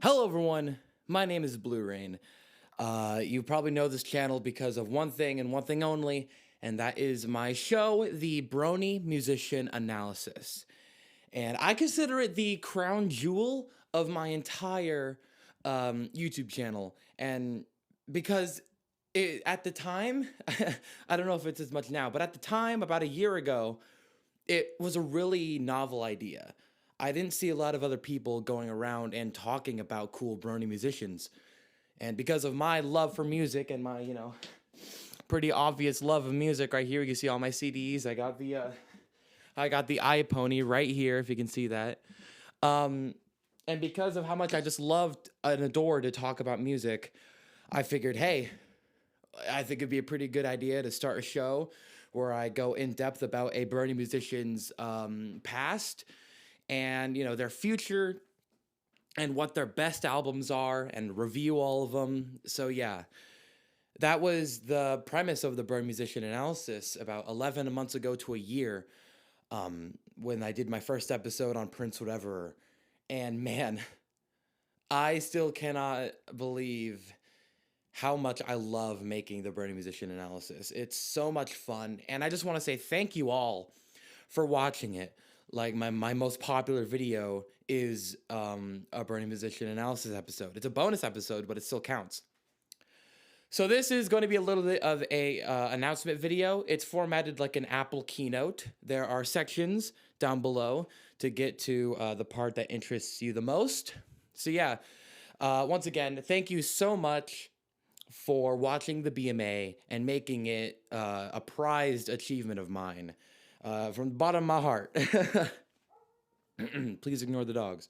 Hello everyone, my name is Blue Rain. You probably know this channel because of one thing and one thing only, and that is my show, the Brony Musician Analysis. And I consider it the crown jewel of my entire YouTube channel. And because at the time, I don't know if it's as much now, but at the time, about a year ago, it was a really novel idea. I didn't see a lot of other people going around and talking about cool Brony musicians. And because of my love for music and my, pretty obvious love of music right here, you see all my CDs. I got the iPony right here, if you can see that. And because of how much I just loved and adored to talk about music, I figured, hey, I think it'd be a pretty good idea to start a show where I go in depth about a Brony musician's past and their future and what their best albums are and review all of them. So yeah, that was the premise of the Brony Musician Analysis about 11 months ago to a year, when I did my first episode on Prince Whatever. And man, I still cannot believe how much I love making the Brony Musician Analysis. It's so much fun, and I just want to say thank you all for watching it. Like my most popular video is a Brony Musician Analysis episode. It's a bonus episode, but it still counts. So this is going to be a little bit of a announcement video. It's formatted like an Apple Keynote. There are sections down below to get to the part that interests you the most. So yeah, once again, thank you so much for watching the BMA and making it a prized achievement of mine. From the bottom of my heart. Please ignore the dogs.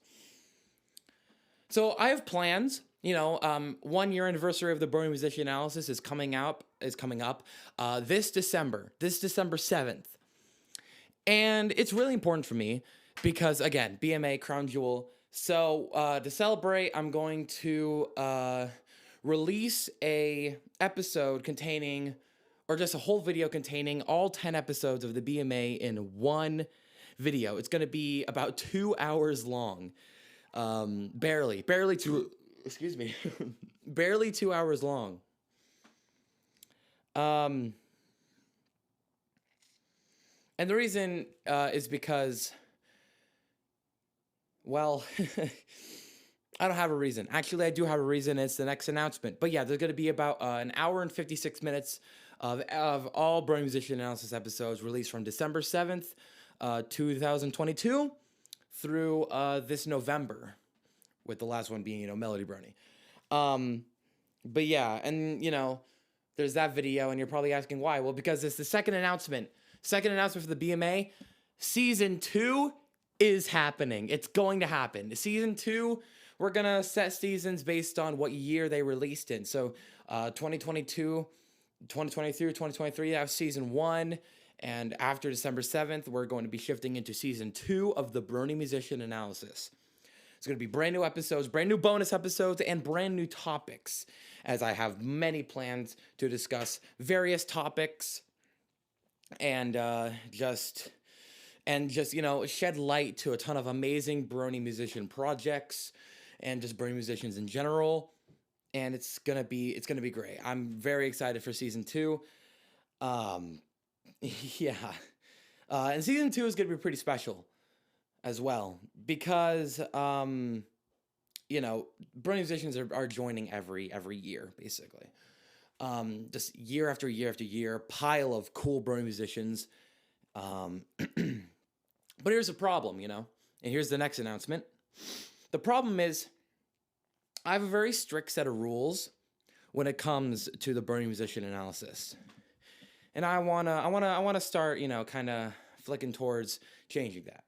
So I have plans. 1 year anniversary of the Brony Musician Analysis is coming up this December 7th. And it's really important for me because, again, BMA, crown jewel. So to celebrate, I'm going to release a episode containing, or just a whole video containing all 10 episodes of the BMA in one video. It's going to be about 2 hours long. Barely barely 2 hours long. And the reason is because, well, I don't have a reason. Actually, I do have a reason. It's the next announcement. But yeah, there's going to be about an hour and 56 minutes of all Brony Musician Analysis episodes released from December 7th, 2022 through this November, with the last one being, Melody Brony. But yeah, and, there's that video, and you're probably asking why. Well, because it's the second announcement for the BMA. Season 2 is happening. It's going to happen. Season 2, we're going to set seasons based on what year they released in. So 2022, 2023, 2023, that was season 1. And after December 7th, we're going to be shifting into season 2 of the Brony Musician Analysis. It's going to be brand new episodes, brand new bonus episodes, and brand new topics, as I have many plans to discuss various topics and just shed light to a ton of amazing Brony musician projects and just Brony musicians in general. And it's gonna be great. I'm very excited for season 2. Yeah. And season 2 is gonna be pretty special as well, because Brony musicians are joining every year, basically. Just year after year after year, pile of cool Brony musicians. But here's the problem, and here's the next announcement. The problem is, I have a very strict set of rules when it comes to the Brony Musician Analysis, and I wanna start, kind of flicking towards changing that.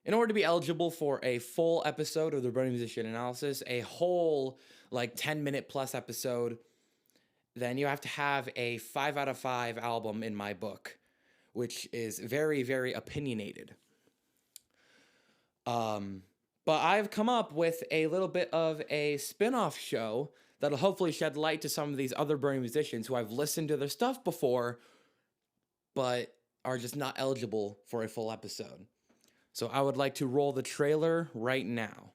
In order to be eligible for a full episode of the Brony Musician Analysis, a whole 10-minute plus episode, then you have to have a 5 out of 5 album in my book, which is very, very opinionated. But I've come up with a little bit of a spin-off show that'll hopefully shed light to some of these other Brony musicians who I've listened to their stuff before, but are just not eligible for a full episode. So I would like to roll the trailer right now.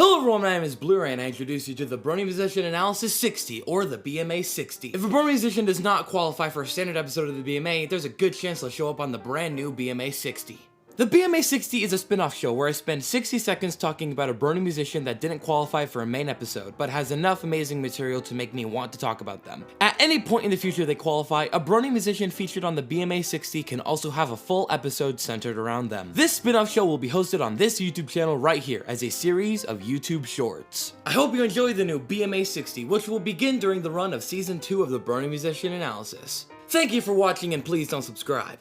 Hello everyone, my name is Blu-ray and I introduce you to the Brony Musician Analysis 60, or the BMA 60. If a Brony Musician does not qualify for a standard episode of the BMA, there's a good chance they'll show up on the brand new BMA 60. The BMA 60 is a spin-off show where I spend 60 seconds talking about a Brony musician that didn't qualify for a main episode, but has enough amazing material to make me want to talk about them. At any point in the future they qualify, a Brony musician featured on the BMA 60 can also have a full episode centered around them. This spin-off show will be hosted on this YouTube channel right here as a series of YouTube shorts. I hope you enjoy the new BMA 60, which will begin during the run of Season 2 of the Brony Musician Analysis. Thank you for watching and please don't subscribe.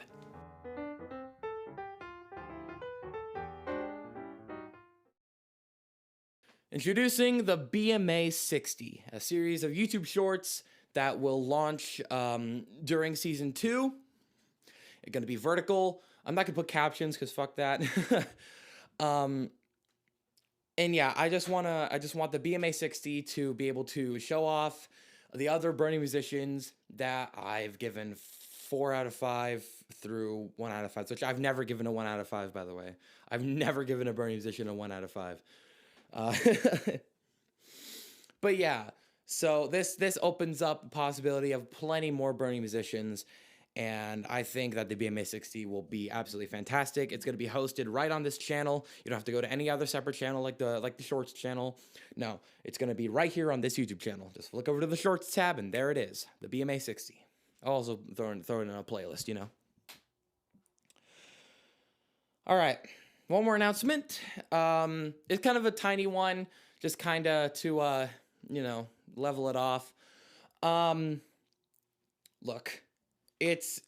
Introducing the BMA 60, a series of YouTube shorts that will launch during Season 2. It's going to be vertical. I'm not going to put captions because fuck that. And yeah, I just want the BMA 60 to be able to show off the other Brony musicians that I've given 4 out of 5 through 1 out of 5, which I've never given a 1 out of 5, by the way. I've never given a Brony musician a 1 out of 5. But yeah, so this opens up the possibility of plenty more Brony musicians, and I think that the BMA 60 will be absolutely fantastic. It's going to be hosted right on this channel. You don't have to go to any other separate channel like the Shorts channel. No, it's going to be right here on this YouTube channel. Just look over to the Shorts tab, and there it is, the BMA 60. I'll also throw it in a playlist, you know. All right. One more announcement. It's kind of a tiny one, just kind of to, you know, level it off. Look, it's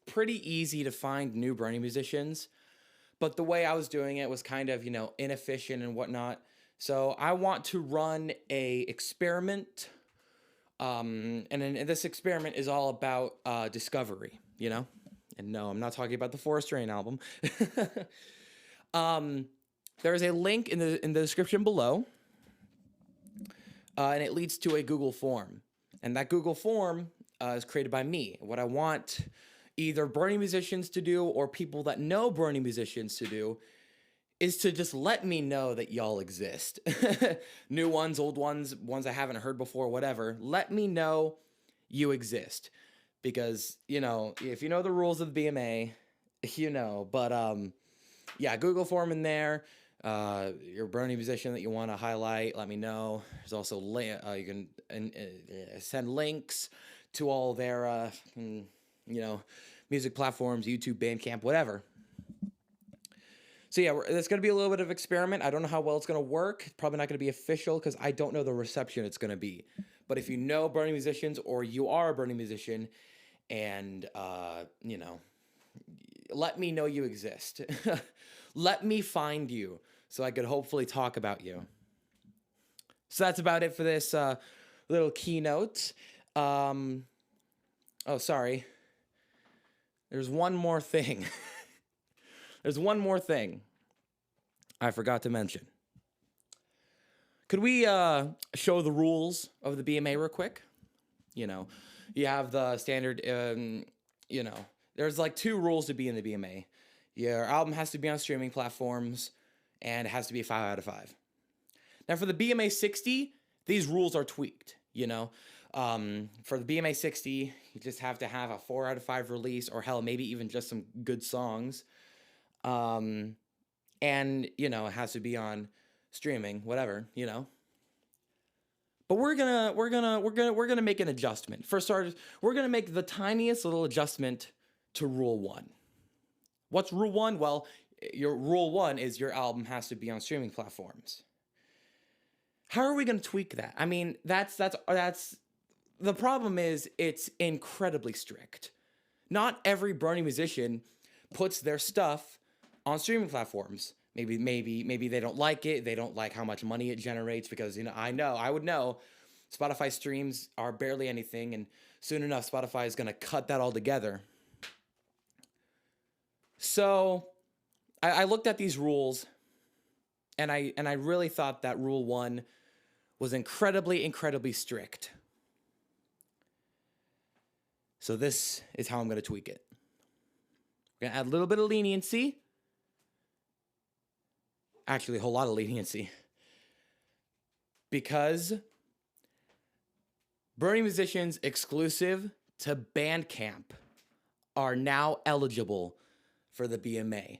pretty easy to find new Brony musicians, but the way I was doing it was kind of, you know, inefficient and whatnot. So I want to run a experiment, and this experiment is all about discovery, you know. And no, I'm not talking about the Forest Rain album. There is a link in the description below, and it leads to a Google form. And that Google form is created by me. What I want either Brony musicians to do or people that know Brony musicians to do is to just let me know that y'all exist. New ones, old ones, ones I haven't heard before, whatever. Let me know you exist. Because, you know, if you know the rules of the BMA, you know. But, yeah, Google form in there. Your Brony musician that you want to highlight, let me know. There's also, you can send links to all their, you know, music platforms, YouTube, Bandcamp, whatever. So, yeah, it's going to be a little bit of experiment. I don't know how well it's going to work. It's probably not going to be official because I don't know the reception it's going to be. But if you know Brony musicians or you are a Brony musician and, you know, let me know you exist. Let me find you so I could hopefully talk about you. So that's about it for this little keynote. Oh, sorry. There's one more thing. There's one more thing I forgot to mention. Could we show the rules of the BMA real quick? You know, you have the standard, you know, there's like 2 rules to be in the BMA. Your album has to be on streaming platforms, and it has to be a 5 out of 5. Now, for the BMA 60, these rules are tweaked, you know. For the BMA 60, you just have to have a 4 out of 5 release, or hell, maybe even just some good songs. And, you know, it has to be on streaming, whatever, you know. But we're gonna make an adjustment. For starters, we're gonna make the tiniest little adjustment to Rule 1. What's Rule 1? Well, your Rule 1 is your album has to be on streaming platforms. How are we gonna tweak that? I mean, that's the problem is it's incredibly strict. Not every Brony musician puts their stuff on streaming platforms. Maybe they don't like it. They don't like how much money it generates because, you know, I would know Spotify streams are barely anything, and soon enough Spotify is going to cut that all together. So I looked at these rules, and I really thought that Rule 1 was incredibly strict. So this is how I'm going to tweak it. We're going to add a little bit of leniency. Actually, a whole lot of leniency. because Brony musicians exclusive to Bandcamp are now eligible for the BMA.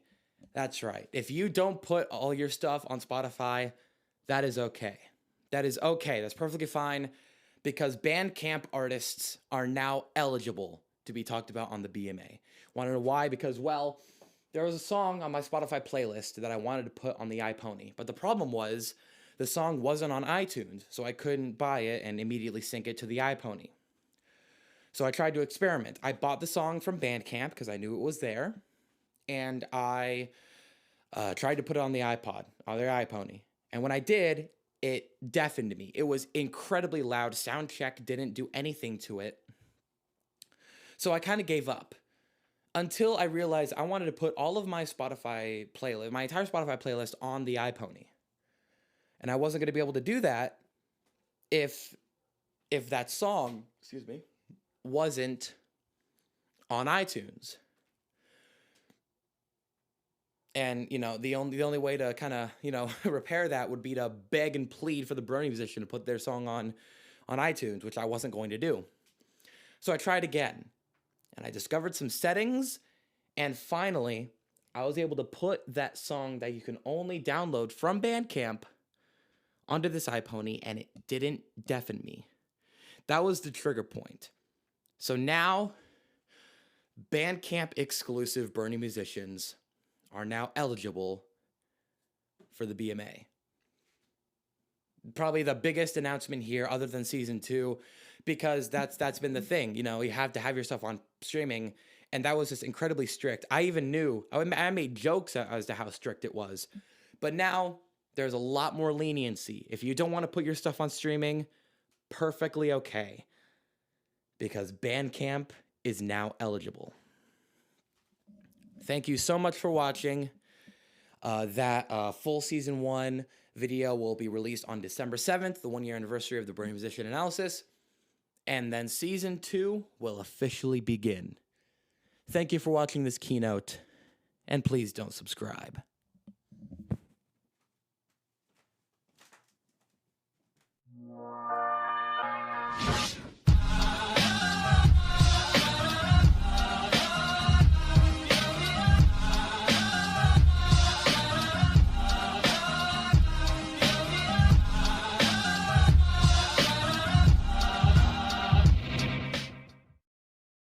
That's right. If you don't put all your stuff on Spotify, that is okay. That is okay. That's perfectly fine because Bandcamp artists are now eligible to be talked about on the BMA. Want to know why? Because, well, there was a song on my Spotify playlist that I wanted to put on the iPony, but the problem was the song wasn't on iTunes, so I couldn't buy it and immediately sync it to the iPony. So I tried to experiment. I bought the song from Bandcamp because I knew it was there, and I tried to put it on the iPod, on their iPony. And when I did, it deafened me. It was incredibly loud. Soundcheck didn't do anything to it. So I kind of gave up until I realized I wanted to put all of my Spotify playlist, my entire Spotify playlist on the iPony. And I wasn't going to be able to do that if that song, wasn't on iTunes. And, the only way to kind of, repair that would be to beg and plead for the Brony musician to put their song on iTunes, which I wasn't going to do. So I tried again, and I discovered some settings, and finally, I was able to put that song that you can only download from Bandcamp onto this iPony, and it didn't deafen me. That was the trigger point. So now, Bandcamp exclusive Brony musicians are now eligible for the BMA. Probably the biggest announcement here other than season 2, because that's been the thing. You have to have your stuff on streaming, and that was just incredibly strict. I even knew, I made jokes as to how strict it was. But now there's a lot more leniency. If you don't want to put your stuff on streaming, perfectly okay, because Bandcamp is now eligible. Thank you so much for watching. That full season 1 video will be released on December 7th, the 1-year anniversary of the Brony Musician Analysis. And then season 2 will officially begin. Thank you for watching this keynote, and please don't subscribe.